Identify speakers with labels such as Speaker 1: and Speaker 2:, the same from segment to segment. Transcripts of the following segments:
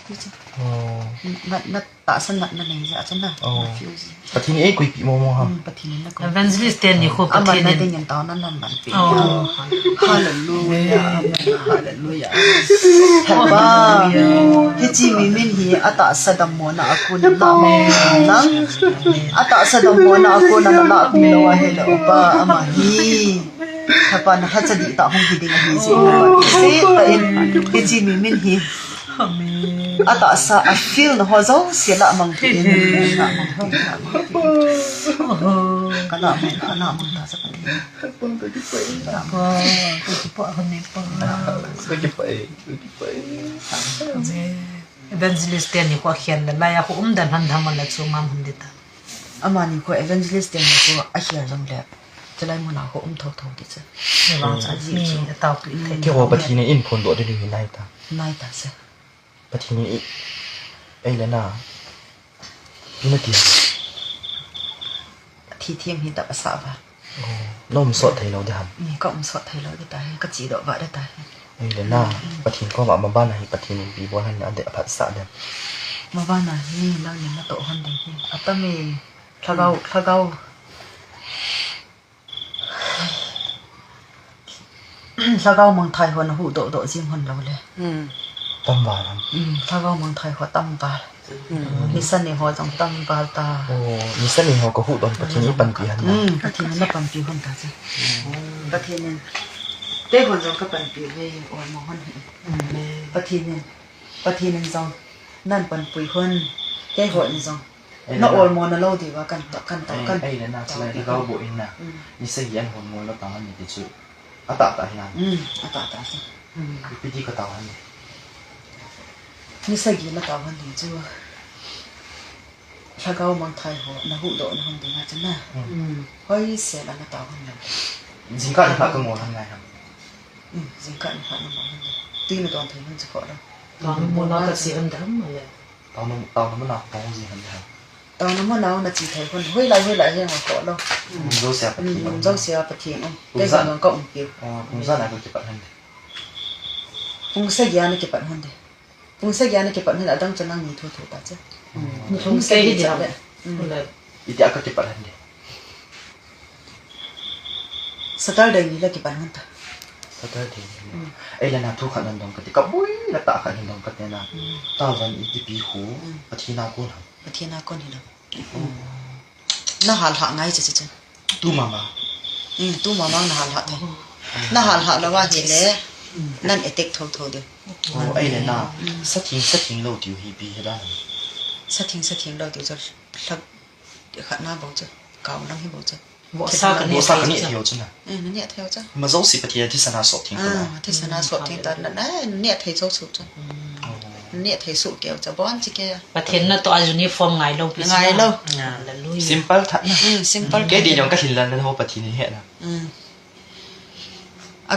Speaker 1: piece
Speaker 2: na ta san na nei ja chana
Speaker 3: pathin ei koi pi mo ha
Speaker 2: pathin na ko
Speaker 4: evangelist ten ni kho pathin
Speaker 2: na den ta na nan ban pi hallelujah hallelujah haba he chi mi min hi ata sadam mo na akun na ma nang ata sadam mo na akun na la pi lo wa he lo pa ama hi haba na ha chadi ta hong hi ding hi se ta in he chi mi min hi ata sa I feel no hozo sila mang tin na kana men ana mun ta sa pati
Speaker 3: pun to di pai
Speaker 4: pa hone pa
Speaker 3: so ki pai
Speaker 4: evangelist ten ni ko khian la ya ko dan han dhamal la chu mam hundita
Speaker 2: amani ko evangelist ten ko a hiar jang le chalai mo na ko thok thok ti cha
Speaker 4: ni wang cha ji ta pi
Speaker 3: ki ho pathin in phon do de ni nai ta
Speaker 2: sa
Speaker 3: pathin ei la na pina ti
Speaker 2: thi thiam hi ta sa ba
Speaker 3: nom so thai lo de han
Speaker 2: ni ko so thai lo de ta ka chi do ba de ta
Speaker 3: ei la na pathin ko ma ban na hi pathin bi bo han ande aphat sa de
Speaker 2: ma ba na ni lang ni na to han de hi atame thagau thagau mang thai hon hu do jim hon lo le
Speaker 3: tam ba ram
Speaker 2: thagau mang thai ho tam ba ni san ni ho jong tam ba ta
Speaker 3: ni san ni ho ko hu don pathin ni pan pi han na
Speaker 2: pathin na pan pi hon ta cha pathin ni te hon jong ka pan pi ve o mo hon pathin ni jong nan pan pui hon te ho ni jong na ol mo na lo di wa kan
Speaker 3: ei la na chlai ka bo in na ni se yan hon mo la ta ni ti chu ata ta hian
Speaker 2: ata sa
Speaker 3: pi ti ka ta han
Speaker 2: ni sa gi la ta han ni chu thagau mang thai ho na hu do na hon de na cha na hoi se la na ta han na
Speaker 3: jing ka ka mo han ngai ham
Speaker 2: jing ka ni ha na mo han ti na don thai hun chu ko da
Speaker 4: don mo na ka si an dham le
Speaker 3: tao nó mới nào có gì hơn hả
Speaker 2: tao nó mới nào là chỉ thấy con hơi lại hay mà có đâu
Speaker 3: dâu xe bát thiên
Speaker 2: dâu xe bát thiên không cái gì nó cộng kiểu
Speaker 3: cũng rất là có chụp ảnh hơn
Speaker 2: cũng sẽ giá nó chụp ảnh hơn đấy cũng sẽ giá nó chụp ảnh hơn là đang cho năng nhìn thôi ta chứ
Speaker 4: không sẽ đi đâu
Speaker 3: ít đã có chụp ảnh hơn đấy
Speaker 2: style đây là chụp ảnh hơn ta
Speaker 3: style thì ấy là nào thu khả năng đồng cái cái bụi là tạ khả năng đồng cái này là tao vẫn ít bị hú bát thiên nào cũng hả
Speaker 2: bát thiên nào cũng đi đâu nó hal hạ ngay chứ
Speaker 3: tu mama
Speaker 2: tu mama nó hal hạ thôi nó hal hạ làว่าเห็นแล้วนั่นไอ้เต็กโทเดียว
Speaker 3: ấy là nào sát thiên lâu tiêu hi bi đó
Speaker 2: sát thiên lâu tiêu cho lập khả năng bảo chứ cao năng hi bảo chứ
Speaker 4: bộ sa cái
Speaker 3: này theo chứ nào
Speaker 2: nó nhẹ theo chứ
Speaker 3: mà dấu xí bát thiên thì sana sọt thiên cái
Speaker 2: thì sana sọt thiên ta nó nhẹ thấy dấu sụt chứ nhẹ thấy sụt kiểu cho bón chứ kia
Speaker 4: bát thiên nó to uniform ngày lâu
Speaker 3: simple thật
Speaker 2: simple
Speaker 3: cái đi trong cái hình là nó không bát thiên như thế nào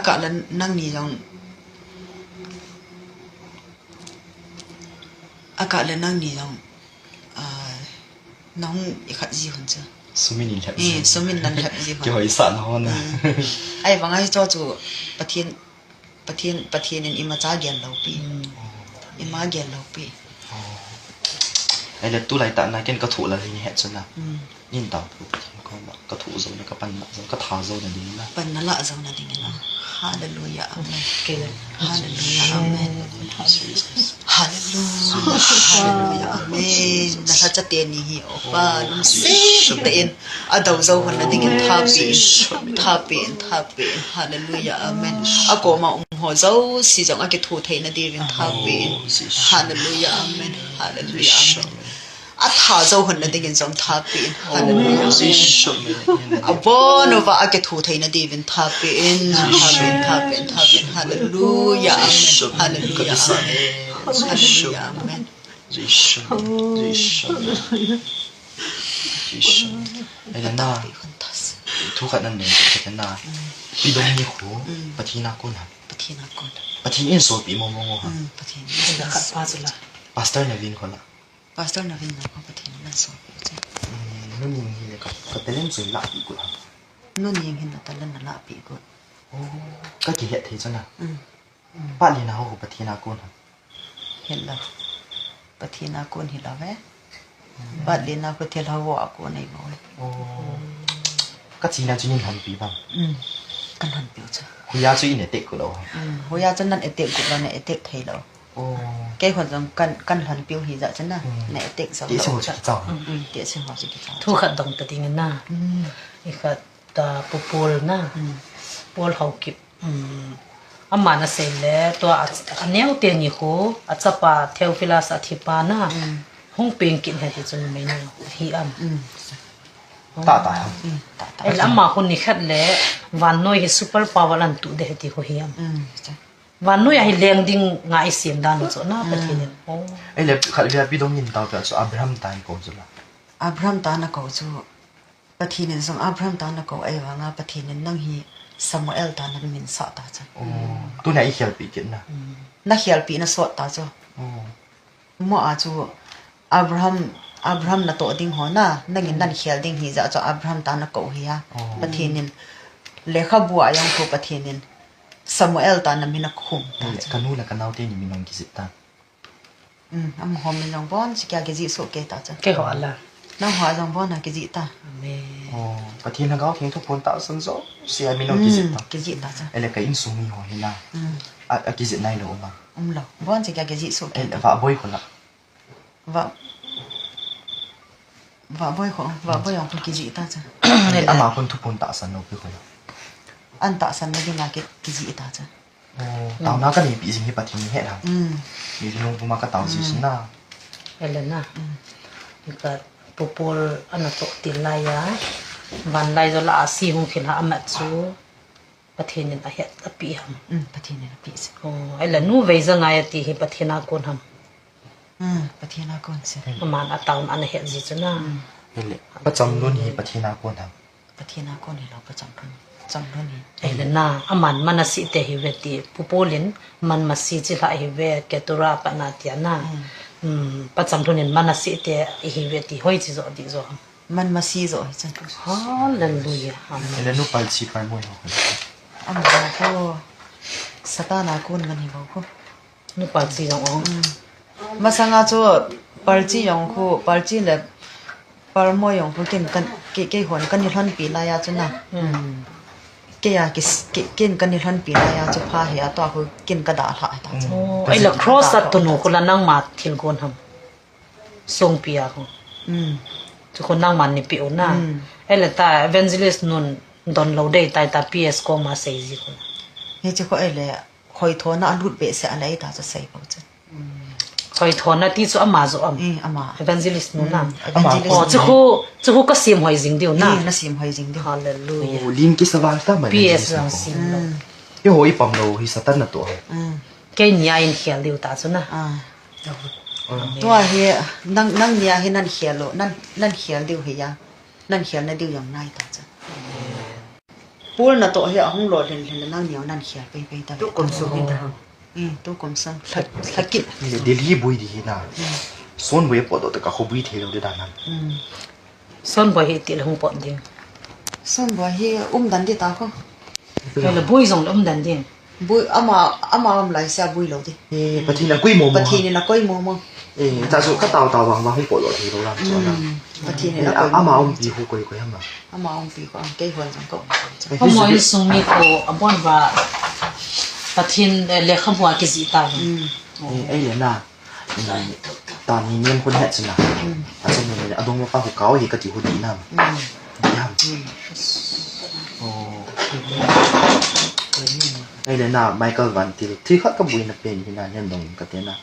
Speaker 2: cả là năng nhỉ dòng cả là năng nhỉ dòng nóng khát gì hơn chứ
Speaker 3: số mình làm
Speaker 2: gì số mình làm gì hơn
Speaker 3: cho hỏi sẵn hơn
Speaker 2: ai vắng ai cho chủ bát thiên nên im mà trả tiền lâu pi im mà tiền lâu pi
Speaker 3: ai là tu lại tận này cái thủ là gì hết chứ nào nhìn tao có thủ rồi nó có pan rồi có tháo rồi là đi là
Speaker 2: pan nó lạ rồi là đi là hallelujah amen hallelujah amen hallelujah amen na sa tiền ni hi opa lum se tiền a đầu dâu còn là đi tháp biển hallelujah amen a ko ma ho dâu si jong a ke thu thei na đi rin tháp biển hallelujah amen hallelujah amen a tha dâu hon na ding jong tha pi hallelujah a bon over a ke thu thei na di vin tha pi hallelujah amen hallelujah amen
Speaker 3: ai là na thu khả năng này cái na bị đông như khổ bát thiên nào cũng bát thiên in số bị mông hả
Speaker 2: bát thiên
Speaker 4: là khát pa rồi là
Speaker 3: pastor này vin còn là
Speaker 2: pastor na vin na ko bát thiên na so
Speaker 3: nó nhìn như là có tên rồi lạ bị của
Speaker 2: nó nhìn hình là ta lên là lạ bị của
Speaker 3: cái gì hiện thế chứ nào bạn thì nào của bát thiên nào cũng hả
Speaker 2: hiện là ปะทีนากุนหิลาเวบัดเลนากุเทลาวะกุนไอ้บ่
Speaker 3: โอ้ก็จีนั้นจุนินหันปีบ้าง
Speaker 2: กันหันเปียวจ้ะ
Speaker 3: คุยาจุอินเอเตกกูแล้ว
Speaker 2: โหยาจันนั้นเอเตกกุละเนเอเตกไทยแล้ว
Speaker 3: โอ้
Speaker 2: แกคนจังกันหันเปียวหิจะจันนะเนเอเตกสัก
Speaker 3: ที่สิหัวจิเจ้า
Speaker 2: เตียสิหัวสิกิจา
Speaker 4: ทุขัดดงตะติงนะอีกตาปูลนะปูลเขากิบอามานะเสร็จแล้วตัวอันเนี้ยเตียนี่โหอัจปาเทวฟิลาสธิปานะห้องเป็นกินให้จนไม่เนี่ยฮีอัน
Speaker 3: ตาครับ
Speaker 4: ไอ้ละมาคนนี้คัดแล้ววันน้อยเฮซูเปอร์พาวเวอร์ลันตุเดฮติโหฮีอัน
Speaker 2: จ้ะ
Speaker 4: วันน้อยไอ้เลี้ยงดิ่งง่ายเสียงดังจ้ะนะประเทศนี้โอ้
Speaker 3: ไอ้เล็บขัดเรียบพี่ต้องยินตาวแต่สุอับราฮัมตายก่อนจุละ
Speaker 2: อับราฮัมตานะกอจูปะทีนึงสงอับราฮัมตานะกอไอ้ว่างาปะทีนึงนั่งฮีซามูเอลตานะมินสะตาจ้ะ
Speaker 3: โอ้ตัวไหนอีเขียนปีกินนะ
Speaker 2: นักเขียนปีนะสวดตาจ้ะ
Speaker 3: โอ้
Speaker 2: มัวอาจูอับราฮัมนะโตดิ่งหัวนะนั่งนั่นเขียนดิ่งฮีจะอับราฮัมตานะกอเฮียปะทีนึงเลขาบัวยังคูปะทีนึงซามูเอลตานะมินะคุม
Speaker 3: กันนู่นและกันเอาเต้นมีน้องกิสิตา
Speaker 2: อัมหอมมิลองบอนสิกะกะจิโซเกตาจ้ะ
Speaker 4: แกหัวละ
Speaker 2: น้ำหัวจองบอนนะกะจิตา
Speaker 4: แม่
Speaker 3: โอ้ประเทศนั้นก็เพียงทุกคนตาสันโซเสียมีน้องกิสิตาก
Speaker 2: ะจิตาจ้ะ
Speaker 3: ไอ้เล็กก็อินสูงมีหัวหินาอ่ะกิสิตไหนเลยบ้าง
Speaker 2: หรอบอนสิกะกะจิโซเก
Speaker 3: ไอ้
Speaker 2: ตา
Speaker 3: ฝาบ่อยคนละ
Speaker 2: ว่าบ่ของกะจิตาจ้ะ
Speaker 3: ไอ้อามาคนทุกคนตาสันโนคือคนละ
Speaker 2: อันตะสันนะกินากะจิตาจ้ะ
Speaker 3: โอ้ตาวน้าก็นี่ปีสิ่งที่ประเทศนี้เฮ็ดครับมีพี่น้องผู้มาก็ตาวสิสินะ
Speaker 4: ไอ้ละนะอีกปูลอันนั้นตกติลายะวันไลจะละสีหงขินหาอมัดซูประเทศนี้เฮ็ดตะปีหำ
Speaker 2: ปะทีนี่ปีสิ
Speaker 4: โอ้ไอ้ละนูเวซะงายติเฮประเทศนาคนหำ
Speaker 2: ปะทีนาก่อนสิ
Speaker 4: ประมาณตาวอันเฮ็ดสิจ้ะนะ
Speaker 3: เฮ็ดเลยประจำนู่นนี่ประเทศนาควรทำ
Speaker 2: ปะทีนาก่อนนี่เราประจำทุนจำทุนนี่
Speaker 4: ไอ้ละนะอามันมันสิเตเฮเวติปูลินมันมาสิจิละเฮเวเกตุราปนาติยนะประจำทุนมันสิเตเฮเวติห้อยจิโซดิโซ
Speaker 2: มันมาซีโซจัง
Speaker 4: ฮาเลลูยาอาเม
Speaker 3: ไอ้
Speaker 4: น
Speaker 3: เล่นนู่นไปชีไปมวยเขาคน
Speaker 2: อันก็สตานากุนกันนี่บ่คู
Speaker 4: นูปาสิจงอง
Speaker 2: มาสังอาจูปาร์จียองคูปาร์จีเลปาร์มอยองคูกินกันเกหวนกันนี่ทันปีลายาจังนะเกยากินกันนี่ทันปีลายาจะพาเฮียตัวคูกินกระดาษหายตาจ้ะ
Speaker 4: โอ้ไอ้ละครอสตุนูคนละนั่งมาทิลกวนหำทรงเปียคงทุกคนนั่งมันนี่ปิโอนะไอ้ละตาเวนซิลิสนุนดอนเราได้ตายตาพีเอสก็มาใส่สิคน
Speaker 2: เฮ้จะก็ไอ้เลยคอยโทนะลุดเบะเสียอะไรตาจะใส่บ่จ้ะ
Speaker 4: คอยทอนนะที่สุอามาสุอม
Speaker 2: อามา
Speaker 4: เวนซิลิสนุนนะ
Speaker 2: อามา
Speaker 4: อ๋อจะคู่ก็เสียมหอยจริงเดียวนะ
Speaker 2: น่าสิมหอยจริงดิ
Speaker 4: ฮาเลลูยา
Speaker 3: โอ้ลินกิสวาลตามัน
Speaker 4: พีเอสรังสิม
Speaker 3: โยโหอีปั๊มโลฮิสตันน่ะตัว
Speaker 4: แกนี่อินเขียนเดียวตาสุนะ
Speaker 2: ตัวเฮียนั่งเนี่ยเฮนั่นเขียนโลนั่นเขียนดิวเฮียนั่นเขียนนะดิวอย่างนายตาจ้ะปูนน่ะตัวเฮียห้องโหลดเห็นนั่งเหนียวนั่นเขียนไปตาตุกมสุกินตุกมสังทักกิน
Speaker 3: นี่เดลี่บุยดีนะส่วนเว็บปอดตะกะขบุยเทเราได้ด้านนั้น
Speaker 4: ส่วนบ่เฮติลหงปอดดิง
Speaker 2: ส่วนบ่เฮียดันดิตาเขา
Speaker 4: เฮละบุยส่งดันดิง
Speaker 2: บุยอามาหลายเสียบุยโลดิ
Speaker 3: ประเทศนั้นกุ้ยโมโม
Speaker 2: ปะทีนี่นะก้อยโมโม
Speaker 3: จะสุก็ตาววางให้ปอดเราทีเราละส่วนนั้น
Speaker 2: ปะทีนี่นะก้อย
Speaker 3: อามาปีหูกุ้ยมา
Speaker 2: อามาปีก็เกยหวนจังก็
Speaker 4: เพราะมอยสุมีโคอบอนว่าปะทินเลขบัวกิสิตา
Speaker 3: ไอ้เหรียญน่ะตอนนี้เนี่ยคนเฮ็ดสินะอาจารย์เนี่ยอดงว่าป้าหูเก่าเฮกะจิหูดีนำย่ำโอ้ไอ้เหรียญน่ะไมเคิลวันติลที่เขาก็บุยนะเป็นที่นั่นยังดงกะเตนะ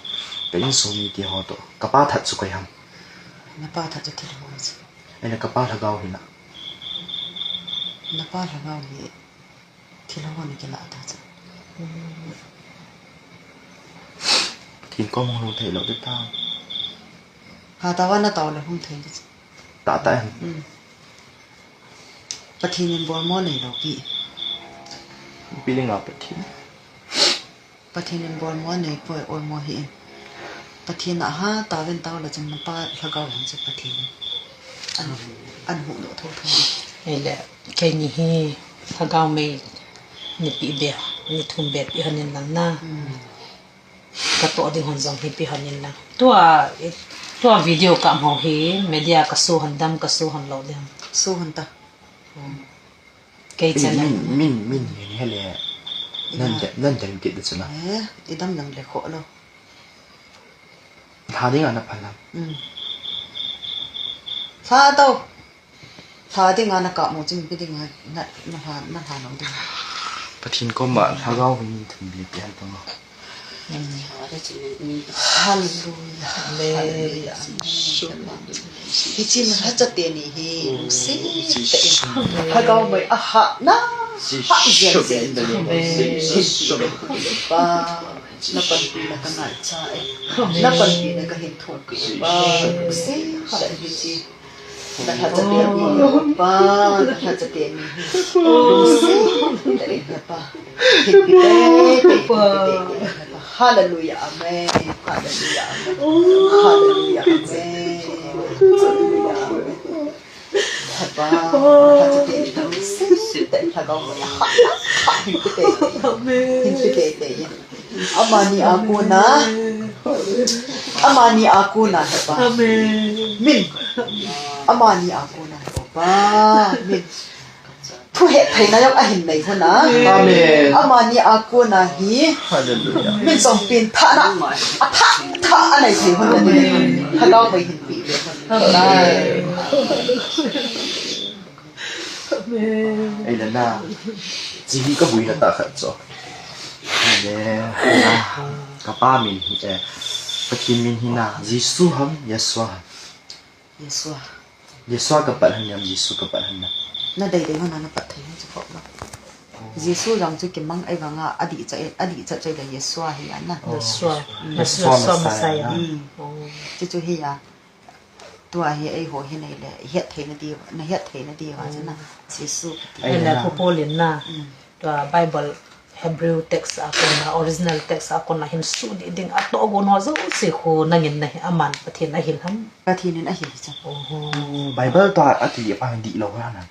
Speaker 3: เป็นสูมีที่ฮอตกะป้าทัดสุกยำ
Speaker 2: นะป้าถ้าจะทีละวันสิ
Speaker 3: ไอ้น่ะกะป้าทะเกาหินะ
Speaker 2: นะป้าถ้าเราเฮทีละวันกินละตาจ้ะ
Speaker 3: ทีก็มองลงเทเราได้ตา
Speaker 2: หาตาวันน่ะตอเลยห้องเทนจ้ะ
Speaker 3: ตาแต่
Speaker 2: ปะทีนี่บ่มอนี่ดอกพี่
Speaker 3: ปีลิงเอาไปที
Speaker 2: ปะทีนี่บ่มอนี่ป่วยโอยมอเฮปะทีน่ะหาตาเว้นตาละจังนะป้าถ้าเกาหลังจะปะทีอันหูโดโท
Speaker 4: ไอ้แหละแกนี่เฮถ้าเกาไม่นี่ปีเบียนี่ทุ่มเบ็ดอีหันนั่นนะ ka to ding hon jong hi pi hanin na tua video ka mo hi media ka su han dam ka su han lo ding
Speaker 2: สู้หันตา
Speaker 4: ke channel
Speaker 3: min hele nan jang kit de chuna
Speaker 2: อีดำยังเลยขอแล้ว
Speaker 3: tha ding ana phalam
Speaker 2: ถ้าเต้าถ้าที่งานกะหมูจึงไปได้งานนะหาน้องดิ
Speaker 3: pathin ko ma tha gao hin thum bi pian tong
Speaker 2: ฮาเลลูยาเลที่จริงมันจะเตียนี่ฮีสิถ้าก็ไม่อะฮะนะฮะเจียนเจียนป้านับปันปีนักหนาใจนับปันปีนักเห็นถูกป้าสิฮาเลลูยานักหาจะเตียนี่ป้านักหาจะเตียนี่สิแต่เองป้าเห็นปีเต้ป้าHallelujah, amen. Hallelujah, amen. Hallelujah, amen. Hallelujah, amen. Haba, hati tadi sedek tagaw mo. Hintite. Amani aku na. Haba. Amen. Min. Amani aku na. Haba. Min. Thu hệ thầy na yung ahin na yun na.
Speaker 3: Amen.
Speaker 2: Amani ako na hi.
Speaker 3: hallelujah
Speaker 2: Min song pin tha na. Tha anay thầy yun na din. Hagaw may hinpi.
Speaker 3: ai la na ji hi ka bui na ta khat cho ne ka pa min hi pathin min hi na jisu ham yeswa yeswa ka pa han yam jisu ka pa han na
Speaker 2: Na day day hon na patay sa pop na. Jesu lang chu kimang ay nga adi cha da Yesu hi na.
Speaker 4: Yeswa Messiah
Speaker 2: Chu hi ya. Tua hi ai ho hi nei le het thei na di wa na Jesu.
Speaker 4: ai la popolin na tua Bible Hebrew text akon na original text akon na hin su di ding ato go no zo se kho na ngin na aman pathin a hin ham
Speaker 2: Patinin a hi cha.
Speaker 3: bible to ati pa di lo ha na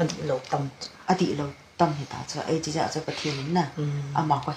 Speaker 4: adi lo tam
Speaker 2: Adi lo tam hi ta cha ai ji cha patinin na. Ama ko